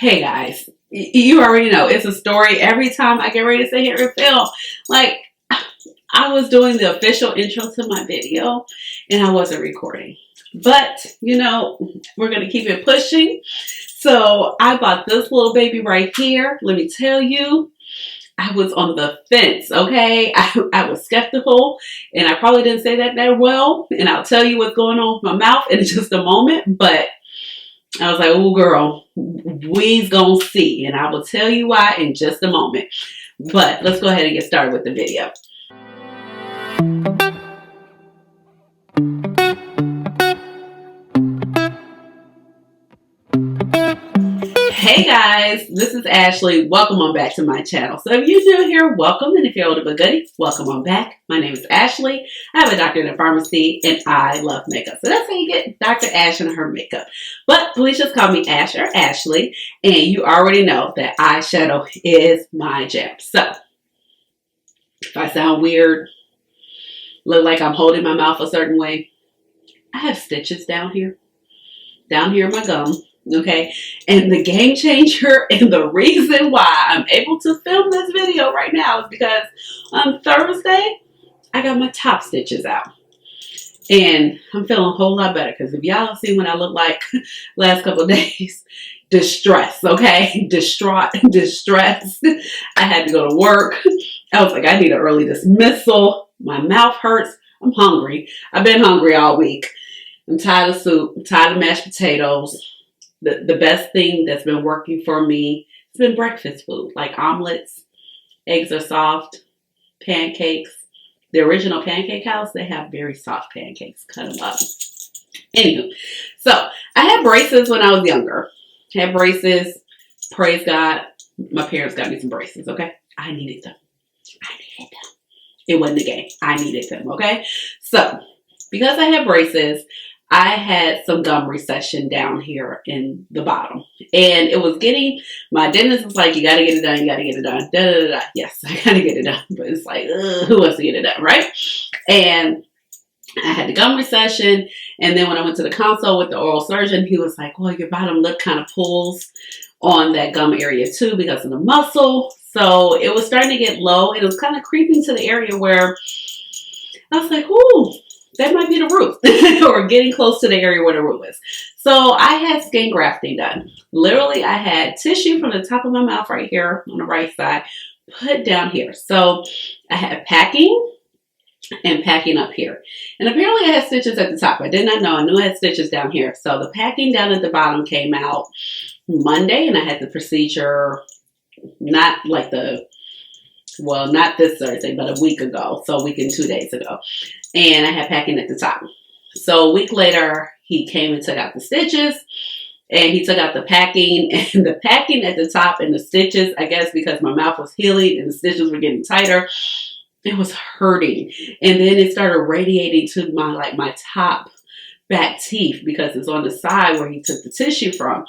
Hey guys, you already know it's a story every time I get ready to sit here and film. Like, I was doing the official intro to my video and I wasn't recording. But, we're going to keep it pushing. So I bought this little baby right here. Let me tell you, I was on the fence, okay? I was skeptical and I probably didn't say that well. And I'll tell you what's going on with my mouth in just a moment. But I was like, oh girl, we's gonna see. And I will tell you why in just a moment. But let's go ahead and get started with the video. Hey guys, this is Ashley. Welcome on back to my channel. So if you're new here, welcome. And if you're older but goodie, welcome on back. My name is Ashley. I have a doctorate in pharmacy and I love makeup. So that's how you get Dr. Ash and her makeup. But please just call me Ash or Ashley. And you already know that eyeshadow is my jam. So if I sound weird, look like I'm holding my mouth a certain way, I have stitches down here in my gum. Okay, and the game changer and the reason why I'm able to film this video right now is because on Thursday I got my top stitches out and I'm feeling a whole lot better because if y'all see what I look like last couple of days, distress, okay, distraught, distressed. I had to go to work. I was like, I need an early dismissal. My mouth hurts. I'm hungry. I've been hungry all week. I'm tired of soup. I'm tired of mashed potatoes. The best thing that's been working for me has been breakfast food, like omelets, eggs are soft, pancakes. The original Pancake House, they have very soft pancakes. Cut them up. Anywho, so I had braces when I was younger. I had braces. Praise God. My parents got me some braces, okay? I needed them. It wasn't a game. I needed them, okay? So, because I had braces, I had some gum recession down here in the bottom. And it was getting, my dentist was like, you got to get it done, you got to get it done. Da, da, da, da. Yes, I got to get it done. But it's like, who wants to get it done, right? And I had the gum recession. And then when I went to the consult with the oral surgeon, he was like, well, your bottom lip kind of pulls on that gum area too because of the muscle. So it was starting to get low. It was kind of creeping to the area where I was like, ooh, that might be the root or getting close to the area where the root is. So I had skin grafting done. Literally, I had tissue from the top of my mouth right here on the right side put down here. So I had packing and packing up here. And apparently I had stitches at the top. I did not know. I knew I had stitches down here. So the packing down at the bottom came out Monday and I had the procedure not like not this Thursday, but a week ago. So a week and 2 days ago. And I had packing at the top. So a week later, he came and took out the stitches. And he took out the packing. And the packing at the top and the stitches, I guess because my mouth was healing and the stitches were getting tighter, it was hurting. And then it started radiating to my top back teeth because it's on the side where he took the tissue from.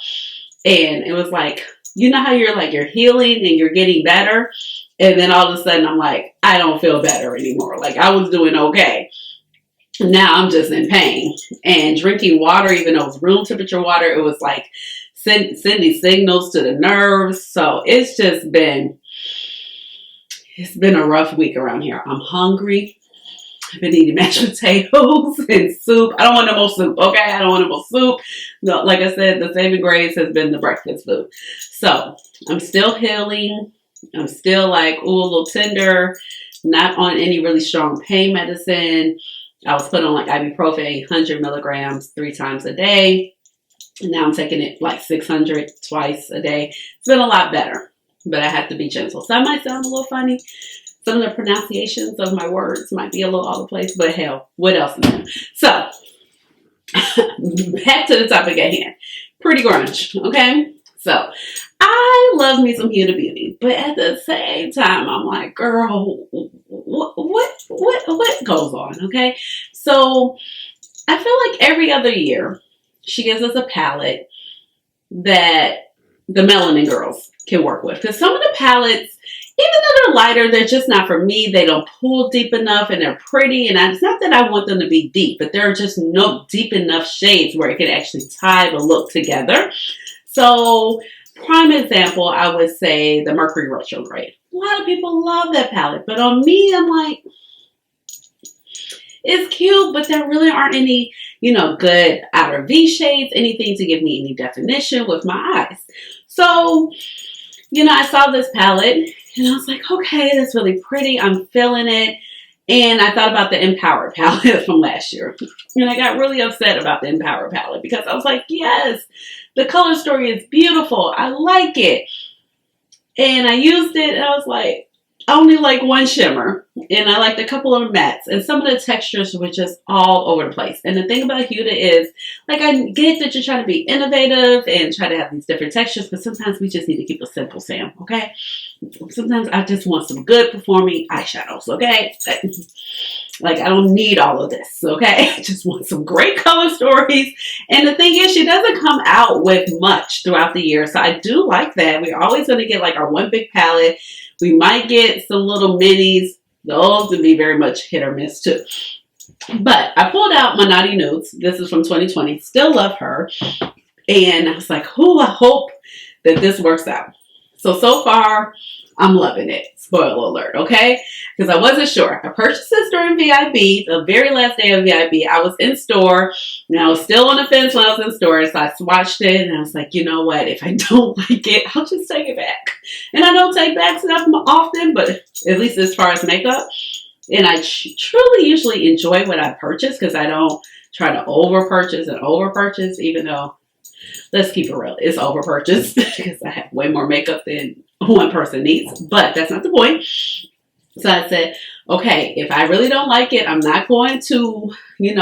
And it was like, you know how you're healing and you're getting better? And then all of a sudden I'm like, I don't feel better anymore. Like I was doing okay. Now I'm just in pain. And drinking water, even though it was room temperature water, it was like sending signals to the nerves. So it's been a rough week around here. I'm hungry. I've been eating mashed potatoes and soup. I don't want no more soup, okay? I don't want no more soup. No, like I said, the saving grace has been the breakfast food. So I'm still healing. I'm still like, ooh, a little tender. Not on any really strong pain medicine. I was put on like ibuprofen, 100 milligrams 3 times a day. And now I'm taking it like 600 twice a day. It's been a lot better, but I have to be gentle. So I might sound a little funny. Some of the pronunciations of my words might be a little all over the place, but hell, what else is new? So, back to the topic at hand. Pretty grunge, okay? So, I love me some Huda Beauty, but at the same time, I'm like, girl, what goes on, okay? So, I feel like every other year, she gives us a palette that the melanin girls can work with. Because some of the palettes, even though they're lighter, they're just not for me. They don't pull deep enough and they're pretty. And it's not that I want them to be deep, but there are just no deep enough shades where it can actually tie the look together. So Prime example, I would say the Mercury Retrograde. A lot of people love that palette, but on me, I'm like, it's cute, but there really aren't any, good outer V shades, anything to give me any definition with my eyes. So, I saw this palette and I was like, okay, that's really pretty. I'm feeling it. And I thought about the Empower palette from last year. And I got really upset about the Empower palette because I was like, yes, the color story is beautiful. I like it. And I used it and I was like, I only like one shimmer. And I liked a couple of mattes. And some of the textures were just all over the place. And the thing about Huda is, I get that you're trying to be innovative and try to have these different textures, but sometimes we just need to keep it simple, Sam, okay? Sometimes I just want some good performing eyeshadows, okay? I don't need all of this, okay? I just want some great color stories. And the thing is, she doesn't come out with much throughout the year. So I do like that. We're always going to get our one big palette. We might get some little minis. Those can be very much hit or miss too. But I pulled out my Naughty Nudes. This is from 2020. Still love her. And I was like, I hope that this works out. So far, I'm loving it. Spoiler alert, okay? Because I wasn't sure. I purchased this during VIB, the very last day of VIB. I was in store, and I was still on the fence when I was in store, so I swatched it, and I was like, you know what? If I don't like it, I'll just take it back. And I don't take back stuff often, but at least as far as makeup. And I truly usually enjoy what I purchase because I don't try to over-purchase, even though, let's keep it real, it's over-purchased because I have way more makeup than one person needs, but that's not the point. So I said, okay, if I really don't like it, I'm not going to, beat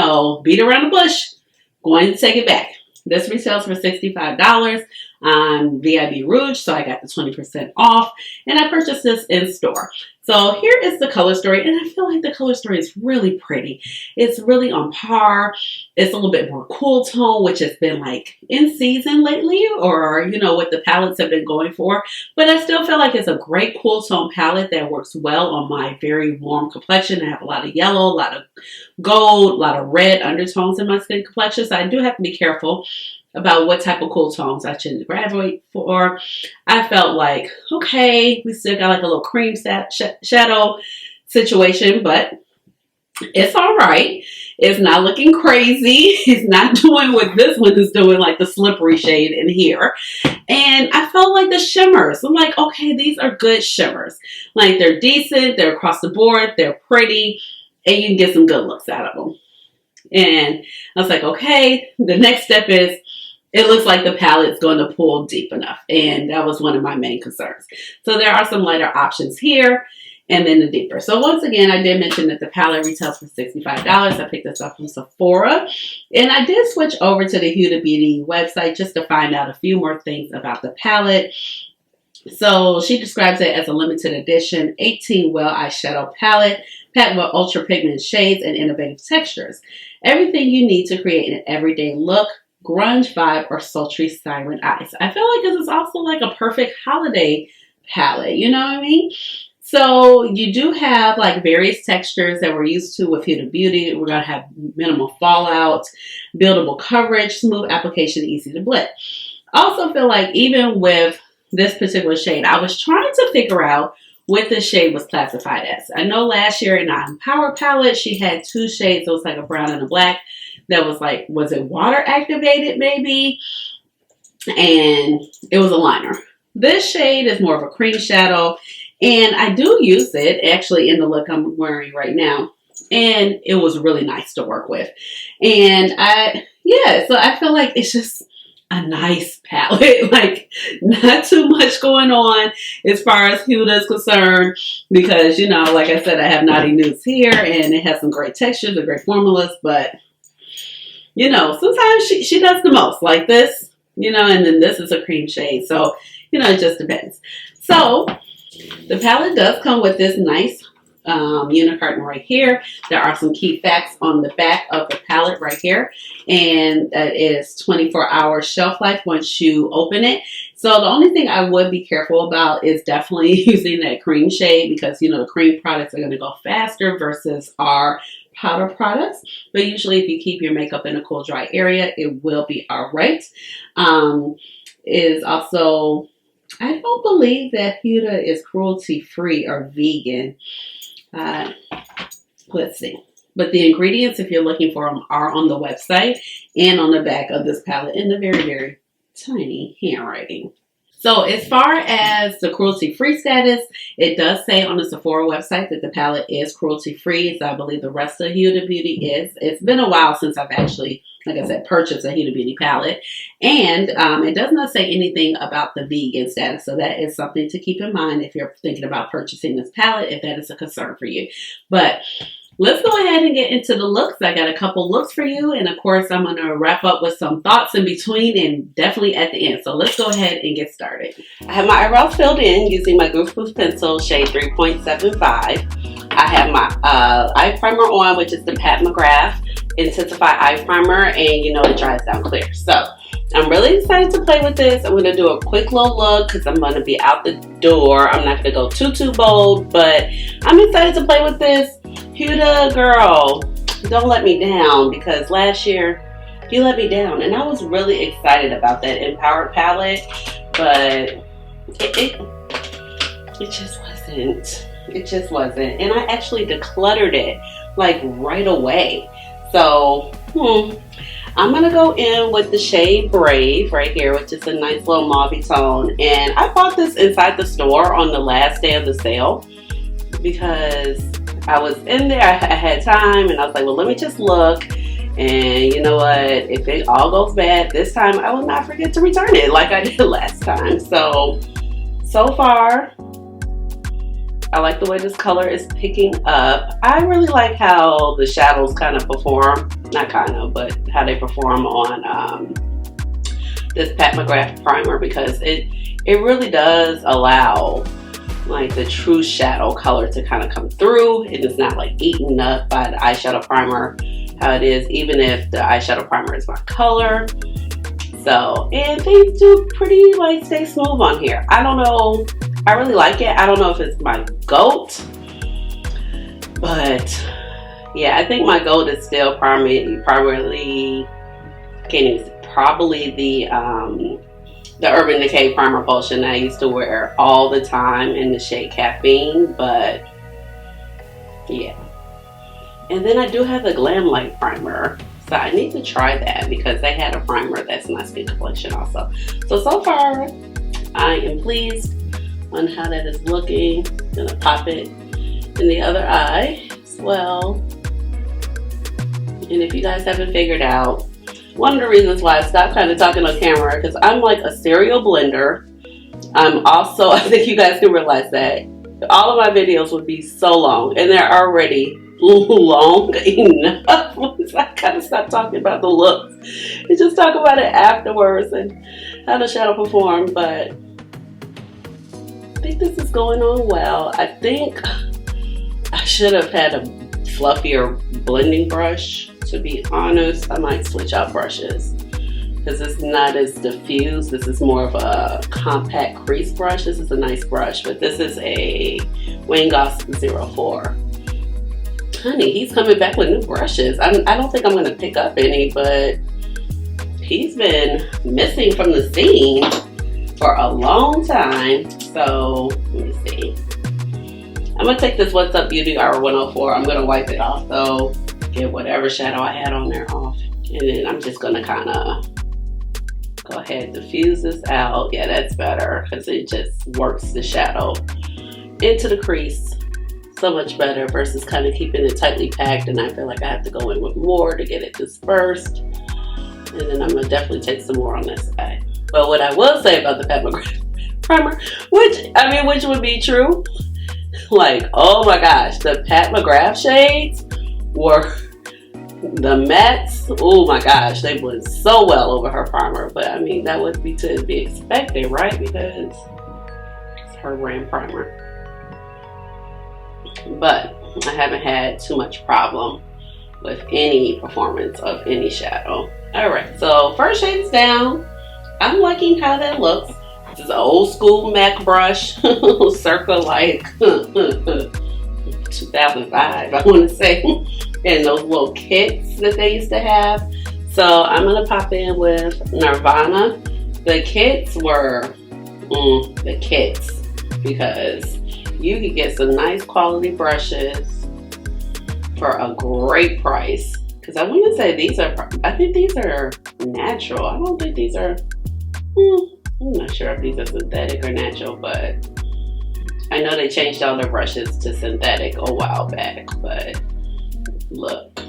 around the bush. Going to take it back. This retails for $65 on VIB Rouge, so I got the 20% off, and I purchased this in store. So here is the color story, and I feel like the color story is really pretty. It's really on par. It's a little bit more cool tone, which has been in season lately, or what the palettes have been going for. But I still feel like it's a great cool tone palette that works well on my very warm complexion. I have a lot of yellow, a lot of gold, a lot of red undertones in my skin complexion, so I do have to be careful about what type of cool tones I should graduate for. I felt like, okay, we still got a little cream shadow situation, but it's all right. It's not looking crazy. It's not doing what this one is doing, the slippery shade in here. And I felt like the shimmers. I'm like, okay, these are good shimmers. They're decent. They're across the board. They're pretty. And you can get some good looks out of them. And I was like, okay, the next step is, it looks like the palette's going to pull deep enough. And that was one of my main concerns. So there are some lighter options here and then the deeper. So once again, I did mention that the palette retails for $65. I picked this up from Sephora. And I did switch over to the Huda Beauty website just to find out a few more things about the palette. So she describes it as a limited edition 18 well eyeshadow palette packed with ultra pigmented shades and innovative textures. Everything you need to create an everyday look, grunge vibe, or sultry siren eyes. I feel like this is also a perfect holiday palette, you know what I mean? So you do have various textures that we're used to with Huda Beauty. We're going to have minimal fallout, buildable coverage, smooth application, easy to blend. I also feel like even with this particular shade, I was trying to figure out what this shade was classified as. I know last year in our Empower palette, she had two shades. It was a brown and a black. That was was it water activated maybe? And it was a liner. This shade is more of a cream shadow. And I do use it actually in the look I'm wearing right now. And it was really nice to work with. And so I feel like it's just a nice palette. Not too much going on as far as Huda is concerned. Because, like I said, I have Naughty Nudes here. And it has some great textures and great formulas. But sometimes she does the most like this, and then this is a cream shade. So, it just depends. So the palette does come with this nice unicarton right here. There are some key facts on the back of the palette right here. And that is 24-hour shelf life once you open it. So the only thing I would be careful about is definitely using that cream shade because, the cream products are going to go faster versus our powder products. But usually if you keep your makeup in a cool, dry area, it will be all right. is also, I don't believe that Huda is cruelty free or vegan. Let's see. But the ingredients, if you're looking for them, are on the website and on the back of this palette in the very, very tiny handwriting. So as far as the cruelty-free status, it does say on the Sephora website that the palette is cruelty-free. So I believe the rest of Huda Beauty is. It's been a while since I've actually, like I said, purchased a Huda Beauty palette. And it does not say anything about the vegan status. So that is something to keep in mind if you're thinking about purchasing this palette, if that is a concern for you. But let's go ahead and get into the looks. I got a couple looks for you. And of course, I'm going to wrap up with some thoughts in between and definitely at the end. So let's go ahead and get started. I have my eyebrows filled in using my Goof pencil, shade 3.75. I have my eye primer on, which is the Pat McGrath Intensify Eye Primer. And you know it dries down clear. So I'm really excited to play with this. I'm going to do a quick little look because I'm going to be out the door. I'm not going to go too bold, but I'm excited to play with this. Huda, girl, don't let me down, because last year you let me down, and I was really excited about that Empowered palette, but it just wasn't. It just wasn't, and I actually decluttered it like right away. So I'm gonna go in with the shade Brave right here, which is a nice little mauve tone, and I bought this inside the store on the last day of the sale because I was in there, I had time, and I was like, well, let me just look. And you know what? If it all goes bad this time, I will not forget to return it like I did last time. So far, I like the way this color is picking up. I really like how the shadows kind of perform. Not kind of, but how they perform on this Pat McGrath primer, because it really does allow like the true shadow color to kind of come through, and it's not like eaten up by the eyeshadow primer how it is, even if the eyeshadow primer is my color. So, and things do pretty like stay smooth on here. I don't know, I really like it. I don't know if it's my GOAT, but yeah, I think my GOAT is still probably the Urban Decay Primer Potion I used to wear all the time in the shade Caffeine, but yeah. And then I do have the Glam Light Primer, so I need to try that because they had a primer that's my skin complexion also. So far, I am pleased on how that is looking. I'm gonna pop it in the other eye as well. And if you guys haven't figured out, one of the reasons why I stopped kind of talking on camera, because I'm like a serial blender. I'm also, I think you guys can realize that all of my videos would be so long, and they're already long enough. So I kind of stopped talking about the looks and just talk about it afterwards and how the shadow performed. But I think this is going on well. I think I should have had a fluffier blending brush. To be honest, I might switch out brushes because it's not as diffused. This is more of a compact crease brush. This is a nice brush, but this is a Wayne Goss 04. Honey, he's coming back with new brushes. I don't think I'm going to pick up any, but he's been missing from the scene for a long time. So let me see. I'm going to take this What's Up Beauty R104. I'm going to wipe it off though. Get whatever shadow I had on there off, and then I'm just gonna kind of go ahead and diffuse this out. Yeah, that's better because it just works the shadow into the crease so much better versus kind of keeping it tightly packed, and I feel like I have to go in with more to get it dispersed. And then I'm gonna definitely take some more on this side. But what I will say about the Pat McGrath primer, which would be true, like, oh my gosh, the Pat McGrath shades were the mattes. Oh my gosh, they blend so well over her primer. But I mean, that would be to be expected, right? Because it's her brand primer. But I haven't had too much problem with any performance of any shadow. Alright, so first shade is down. I'm liking how that looks. This is an old school MAC brush, circa like 2005, I want to say, and those little kits that they used to have. So I'm going to pop in with Nirvana The kits were the kits, because you could get some nice quality brushes for a great price. Because I want to say I think these are natural. I don't think these are, I'm not sure if these are synthetic or natural, but I know they changed all their brushes to synthetic a while back. But look,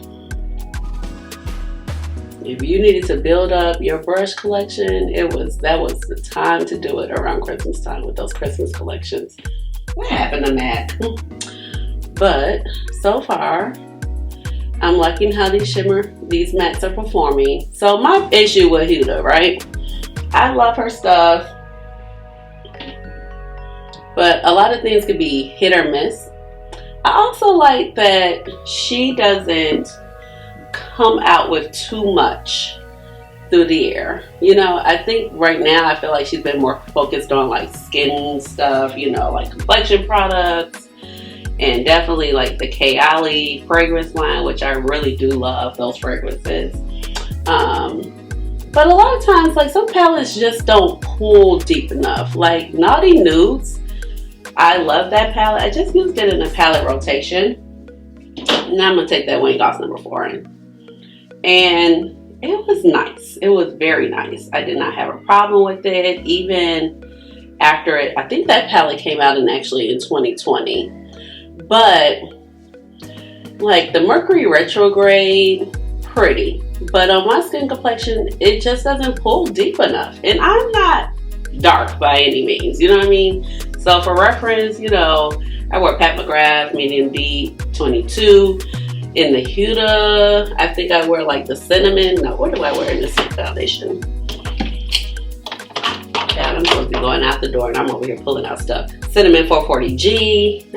if you needed to build up your brush collection, that was the time to do it around Christmas time with those Christmas collections. What happened to MAC? But so far, I'm liking how these mattes are performing. So my issue with Huda, right? I love her stuff, but a lot of things could be hit or miss. I also like that she doesn't come out with too much through the year. You know, I think right now I feel like she's been more focused on like skin stuff, you know, like complexion products, and definitely like the Kayali fragrance line, which I really do love those fragrances. But a lot of times, like, some palettes just don't pull deep enough. Like Naughty Nudes, I love that palette. I just used it in a palette rotation. Now I'm gonna take that Wayne Goss number 4 in. And it was nice. It was very nice. I did not have a problem with it. Even after it, I think that palette came out in 2020. But like the Mercury Retrograde, pretty. But on my skin complexion, it just doesn't pull deep enough. And I'm not dark by any means, you know what I mean? So for reference, you know, I wear Pat McGrath Medium Deep 22. In the Huda, I think I wear like the cinnamon. Now, what do I wear in this foundation? God, I'm supposed to be going out the door and I'm over here pulling out stuff. Cinnamon 440G.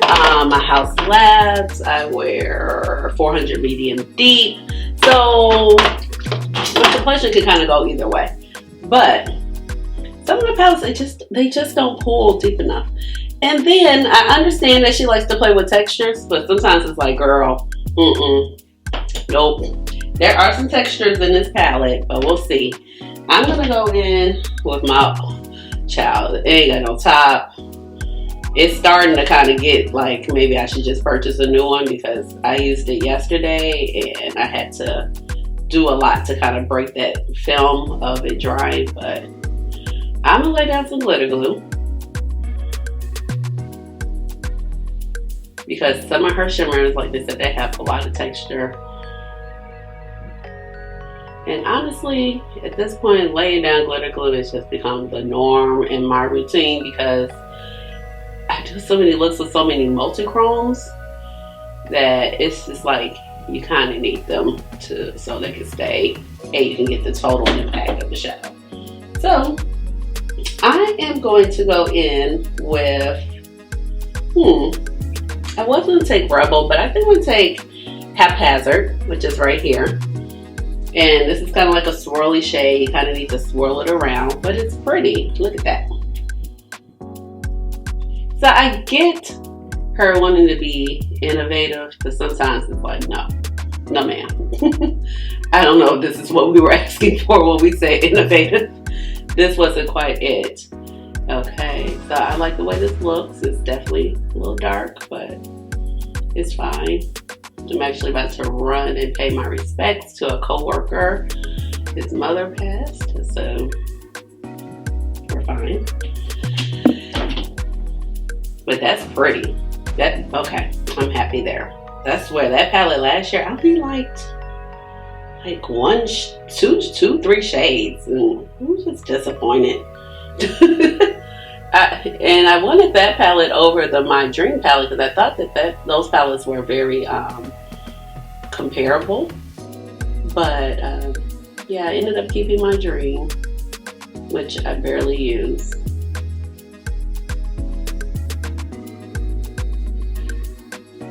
My House Labs, I wear 400 Medium Deep. So my complexion can kind of go either way. But some of the palettes, they just don't pull deep enough. And then I understand that she likes to play with textures, but sometimes it's like, girl, nope. There are some textures in this palette, but we'll see. I'm gonna go in with my child. It ain't got no top. It's starting to kind of get like maybe I should just purchase a new one, because I used it yesterday and I had to do a lot to kind of break that film of it drying. But I'm gonna lay down some glitter glue, because some of her shimmers, like they said, they have a lot of texture. And honestly, at this point, laying down glitter glue has just become the norm in my routine, because I do so many looks with so many multi-chromes that it's just like you kind of need them so they can stay, and you can get the total impact of the shadow. So I am going to go in with, I was going to take Rebel, but I think I'm going to take Haphazard, which is right here. And this is kind of like a swirly shade. You kind of need to swirl it around, but it's pretty. Look at that. So I get her wanting to be innovative, but sometimes it's like, no ma'am. I don't know if this is what we were asking for when we say innovative. This wasn't quite it. Okay, so I like the way this looks. It's definitely a little dark, but it's fine. I'm actually about to run and pay my respects to a co-worker. His mother passed, so we're fine. But that's pretty. Okay, I'm happy there. That's where that palette last year, I only liked like 1, 2, 3 shades, and I was just disappointed. And I wanted that palette over the My Dream palette, because I thought that those palettes were very comparable. But yeah, I ended up keeping My Dream, which I barely use.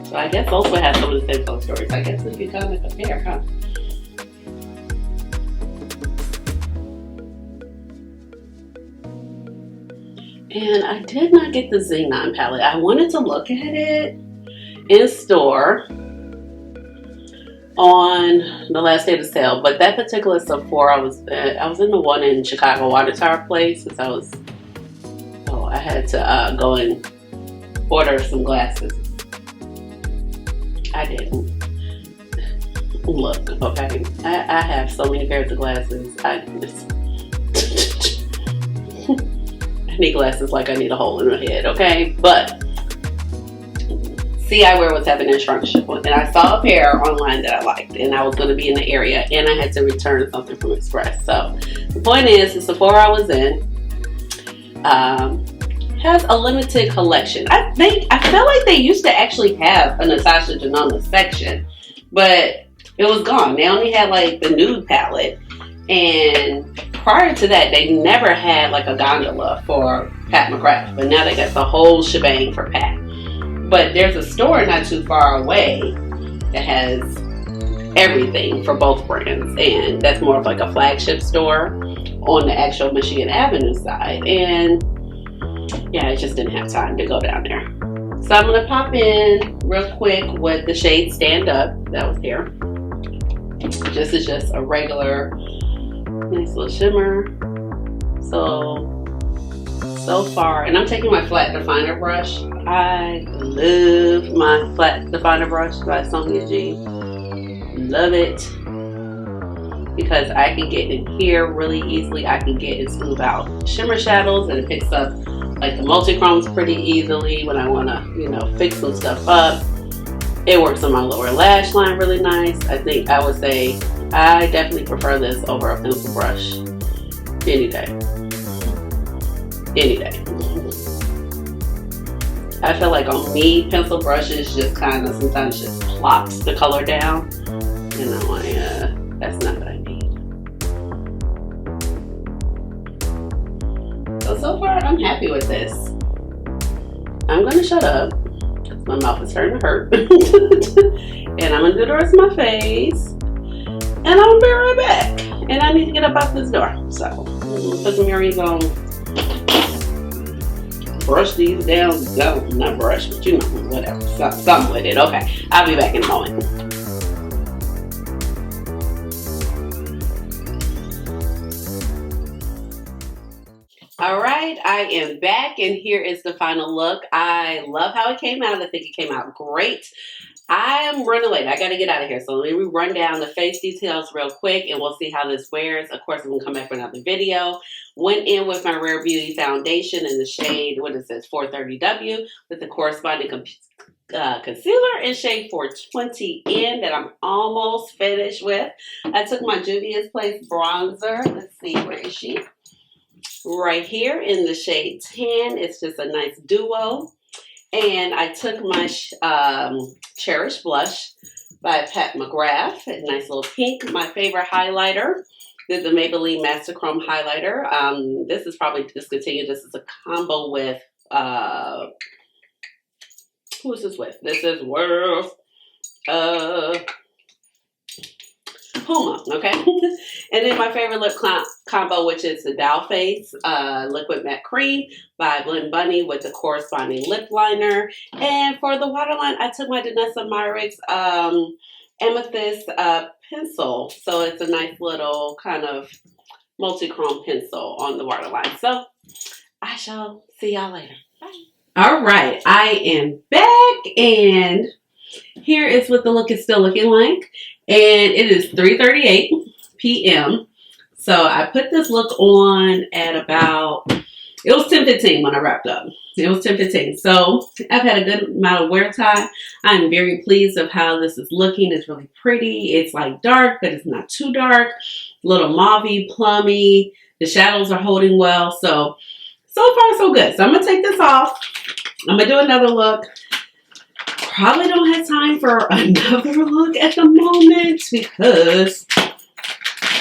So I guess those would have some of the same color stories. I guess we could kind of compare, huh? And I did not get the Xenon palette. I wanted to look at it in store, on the last day of the sale. But that particular Sephora, I was in the one in Chicago Water Tower Place, because I had to go and order some glasses. I didn't. Look, okay, I have so many pairs of glasses. I need glasses like I need a hole in my head, okay? But see, Eyewear was having an instruction, and I saw a pair online that I liked, and I was going to be in the area, and I had to return something from Express. So the point is, the Sephora I was in has a limited collection. I felt like they used to actually have a Natasha Denona section, but it was gone. They only had like the nude palette, and prior to that, they never had like a gondola for Pat McGrath, but now they got the whole shebang for Pat. But there's a store not too far away that has everything for both brands, and that's more of like a flagship store on the actual Michigan Avenue side. And yeah, I just didn't have time to go down there. So I'm gonna pop in real quick with the shade Stand Up that was here. This is just a regular, nice little shimmer. So far, and I'm taking my flat definer brush. I love my flat definer brush by Sonia G. Love it, because I can get in here really easily. I can get and smooth out shimmer shadows, and it picks up like the multi-chromes pretty easily when I want to, fix some stuff up. It works on my lower lash line really nice. I would say I definitely prefer this over a pencil brush any day. Any day. I feel like on me, pencil brushes just kind of sometimes just plops the color down. That's not what I need. So far, I'm happy with this. I'm going to shut up, because my mouth is starting to hurt. And I'm going to do the rest of my face. And I'm going to be right back. And I need to get up out this door. So, I'm going to put some earrings on. Brush these down. No, not brush, but whatever. Something with it. Okay, I'll be back in a moment. All right, I am back, and here is the final look. I love how it came out. I think it came out great. I am running late. I got to get out of here. So let me run down the face details real quick, and we'll see how this wears. Of course, I'm going to come back for another video. Went in with my Rare Beauty foundation in the shade, 430W, with the corresponding concealer in shade 420N that I'm almost finished with. I took my Juvia's Place bronzer. Let's see, where is she? Right here in the shade 10. It's just a nice duo. And I took my Cherish blush by Pat McGrath, a nice little pink. My favorite highlighter is the Maybelline Masterchrome highlighter. This is probably discontinued. This is a combo with, who is this with? This is with Puma, okay? And then my favorite lip combo, which is the Dollface Liquid Matte Cream by Blend Bunny with the corresponding lip liner. And for the waterline, I took my Danessa Myricks Amethyst pencil. So it's a nice little kind of multi-chrome pencil on the waterline. So I shall see y'all later. Bye. All right, I am back, and here is what the look is still looking like. And it is 3:38 p.m. So I put this look on at about, it was 10:15 when I wrapped up. It was 10:15. So I've had a good amount of wear time. I'm very pleased of how this is looking. It's really pretty. It's like dark, but it's not too dark. A little mauvey, plummy. The shadows are holding well. So far so good. So I'm going to take this off. I'm going to do another look. Probably don't have time for another look at the moment because I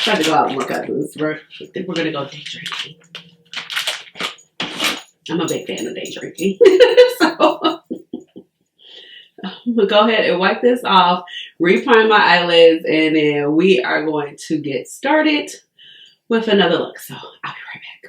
tried to go out with my cousins. I think we're going to go day drinking. I'm a big fan of day drinking. So I'm going to go ahead and wipe this off, reprime my eyelids, and then we are going to get started with another look. So I'll be right back.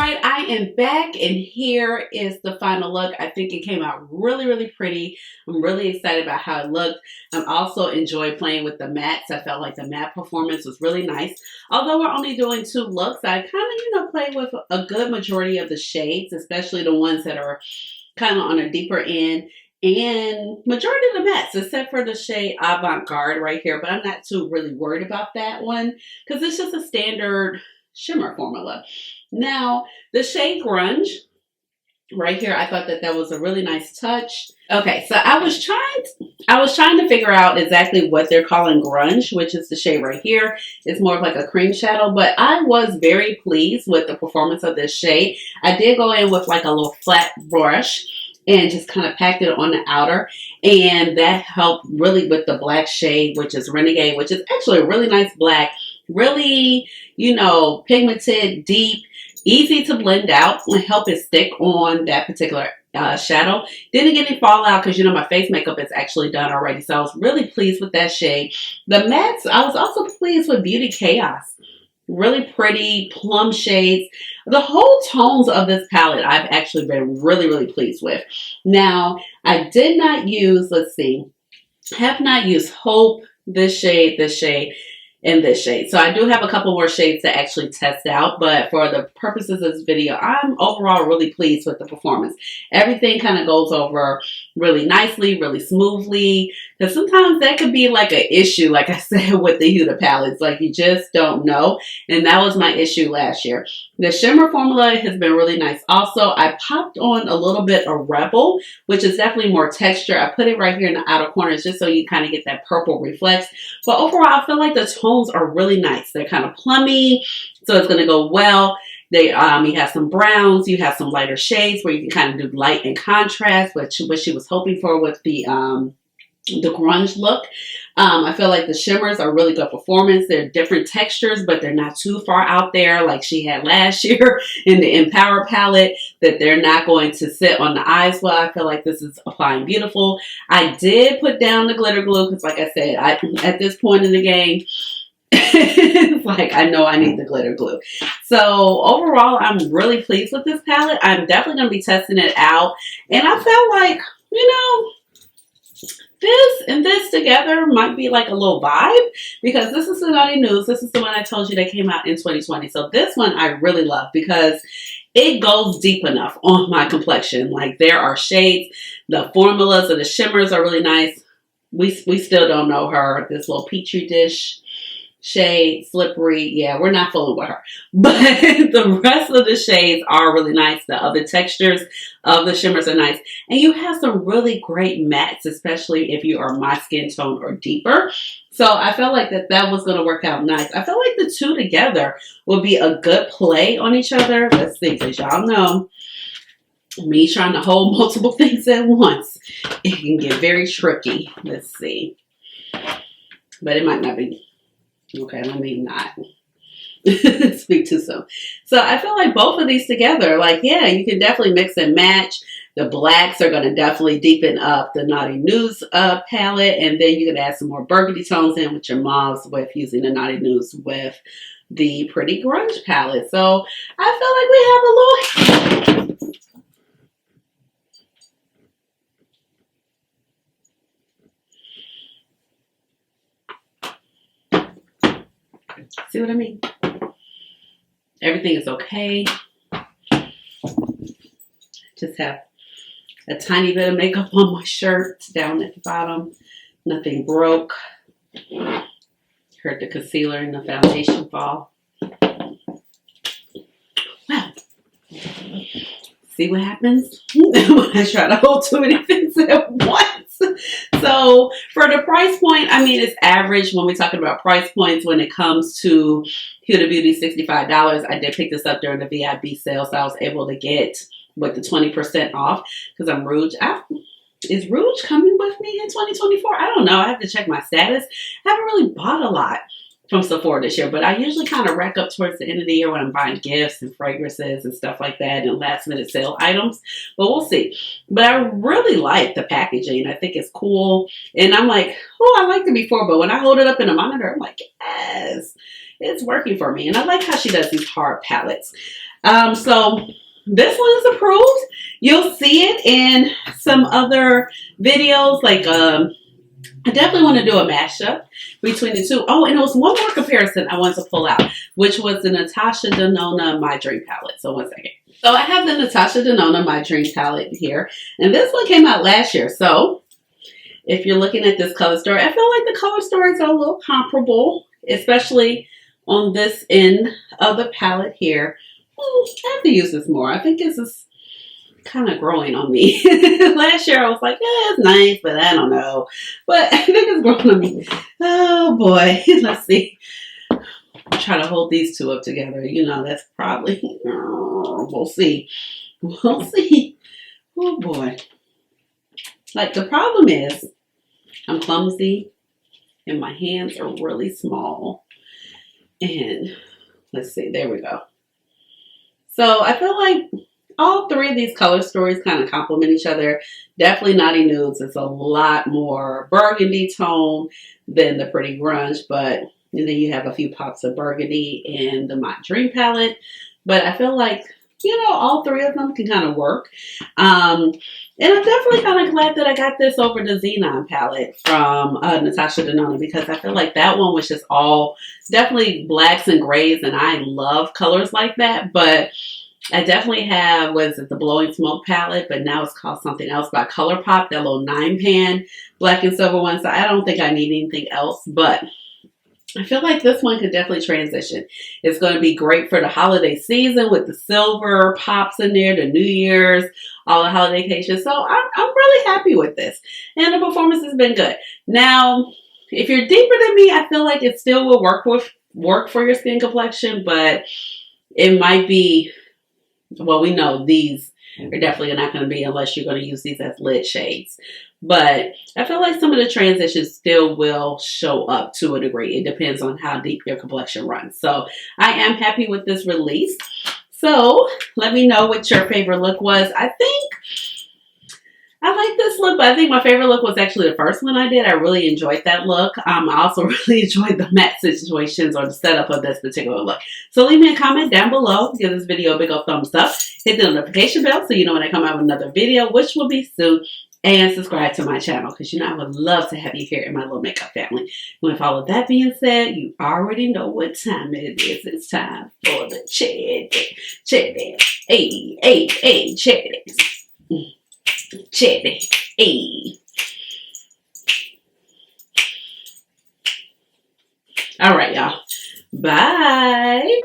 right, I am back, and here is the final look. I think it came out really, really pretty. I'm really excited about how it looked. I'm also enjoyed playing with the mattes. I felt like the matte performance was really nice. Although we're only doing 2 looks, I kind of, played with a good majority of the shades, especially the ones that are kind of on a deeper end. And majority of the mattes, except for the shade Avant-Garde right here. But I'm not too really worried about that one because it's just a standard shimmer formula. Now, the shade Grunge right here, I thought that was a really nice touch. Okay, so I was trying to figure out exactly what they're calling grunge, which is the shade right here. It's more of like a cream shadow, but I was very pleased with the performance of this shade. I did go in with like a little flat brush and just kind of packed it on the outer, and that helped really with the black shade, which is Renegade, which is actually a really nice black, really, pigmented, deep, easy to blend out and help it stick on that particular shadow. Didn't get any fallout because my face makeup is actually done already, so I was really pleased with that shade. The mattes, I was also pleased with Beauty Chaos. Really pretty plum shades. The whole tones of this palette I've actually been really, really pleased with. Now, I did not use, have not used Hope, this shade, and this shade. So I do have a couple more shades to actually test out, but for the purposes of this video, I'm overall really pleased with the performance. Everything kind of goes over really nicely, really smoothly, because sometimes that could be like an issue, like I said, with the Huda palettes, like you just don't know, and that was my issue last year. The shimmer formula has been really nice also. I popped on a little bit of Rebel, which is definitely more texture. I put it right here in the outer corners just so you kind of get that purple reflex, but overall I feel like the tones are really nice. They're kind of plummy, so it's going to go well. You have some browns, you have some lighter shades where you can kind of do light and contrast, which what she was hoping for with the grunge look. I feel like the shimmers are really good performance. They're different textures, but they're not too far out there like she had last year in the Empower palette, that they're not going to sit on the eyes well. I feel like this is applying beautiful. I did put down the glitter glue because, like I said, at this point in the game, it's like I know I need the glitter glue. So overall, I'm really pleased with this palette. I'm definitely going to be testing it out. And I felt like, this and this together might be like a little vibe, because this is the Naughty News. This is the one I told you that came out in 2020. So this one I really love because it goes deep enough on my complexion. Like, there are shades. The formulas of the shimmers are really nice. We still don't know her. This little Petri dish shade, Slippery. Yeah, we're not fooling with her. But the rest of the shades are really nice. The other textures of the shimmers are nice. And you have some really great mattes, especially if you are my skin tone or deeper. So I felt like that was going to work out nice. I felt like the two together would be a good play on each other. Let's see, because y'all know me trying to hold multiple things at once, it can get very tricky. Let's see. But it might not be. Okay, let me not speak too soon. So I feel like both of these together, like, yeah, you can definitely mix and match. The blacks are going to definitely deepen up the Naughty News palette. And then you can add some more burgundy tones in with your mauves with using the Naughty News with the Pretty Grunge palette. So I feel like we have a little... See what I mean? Everything is okay. Just have a tiny bit of makeup on my shirt down at the bottom. Nothing broke. Heard the concealer and the foundation fall. Well, see what happens when I try to hold too many things at once. So for the price point, I mean, it's average when we're talking about price points when it comes to Huda Beauty, $65. I did pick this up during the VIB sale, so I was able to get with the 20% off because I'm Rouge. Is Rouge coming with me in 2024? I don't know. I have to check my status. I haven't really bought a lot from Sephora this year, but I usually kind of rack up towards the end of the year when I'm buying gifts and fragrances and stuff like that and last minute sale items, but we'll see. But I really like the packaging. I think it's cool, and I'm like, oh, I liked it before, but when I hold it up in a monitor, I'm like, yes, it's working for me. And I like how she does these hard palettes. So this one is approved. You'll see it in some other videos. Like, I definitely want to do a mashup between the two. Oh, and there was one more comparison I wanted to pull out, which was the Natasha Denona My Dream Palette. So one second. So I have the Natasha Denona My Dream Palette here. And this one came out last year. So if you're looking at this color story, I feel like the color stories are a little comparable, especially on this end of the palette here. I have to use this more. I think this is kind of growing on me. Last year I was like, yeah, it's nice, but I don't know. But I think it's growing on me. Oh boy. Let's see. Try to hold these two up together. You know, that's probably, we'll see. We'll see. Oh boy. Like, the problem is I'm clumsy and my hands are really small. And let's see, there we go. So I feel like all three of these color stories kind of complement each other. Definitely Naughty Nudes is a lot more burgundy tone than the Pretty Grunge, but and then you have a few pops of burgundy in the My Dream palette. But I feel like, you know, all three of them can kind of work. And I'm definitely kind of glad that I got this over the Xenon palette from Natasha Denona, because I feel like that one was just all definitely blacks and grays, and I love colors like that. But I definitely have, what is it, the Blowing Smoke palette, but now it's called something else by ColourPop, that little 9-pan black and silver one. So I don't think I need anything else, but I feel like this one could definitely transition. It's going to be great for the holiday season with the silver pops in there, the New Year's, all the holiday occasions. So I'm really happy with this. And the performance has been good. Now, if you're deeper than me, I feel like it still will work for your skin complexion, but it might be, well, we know these are definitely not going to be unless you're going to use these as lid shades. But I feel like some of the transitions still will show up to a degree. It depends on how deep your complexion runs. So I am happy with this release. So let me know what your favorite look was. I think I like this look, but I think my favorite look was actually the first one I did. I really enjoyed that look. I also really enjoyed the matte situations or the setup of this particular look. So leave me a comment down below. Give this video a big old thumbs up. Hit the notification bell so you know when I come out with another video, which will be soon. And subscribe to my channel, because you know I would love to have you here in my little makeup family. With all of that being said, you already know what time it is. It's time for the cherry. Hey, cherries. Cherry. Hey. All right, y'all. Bye.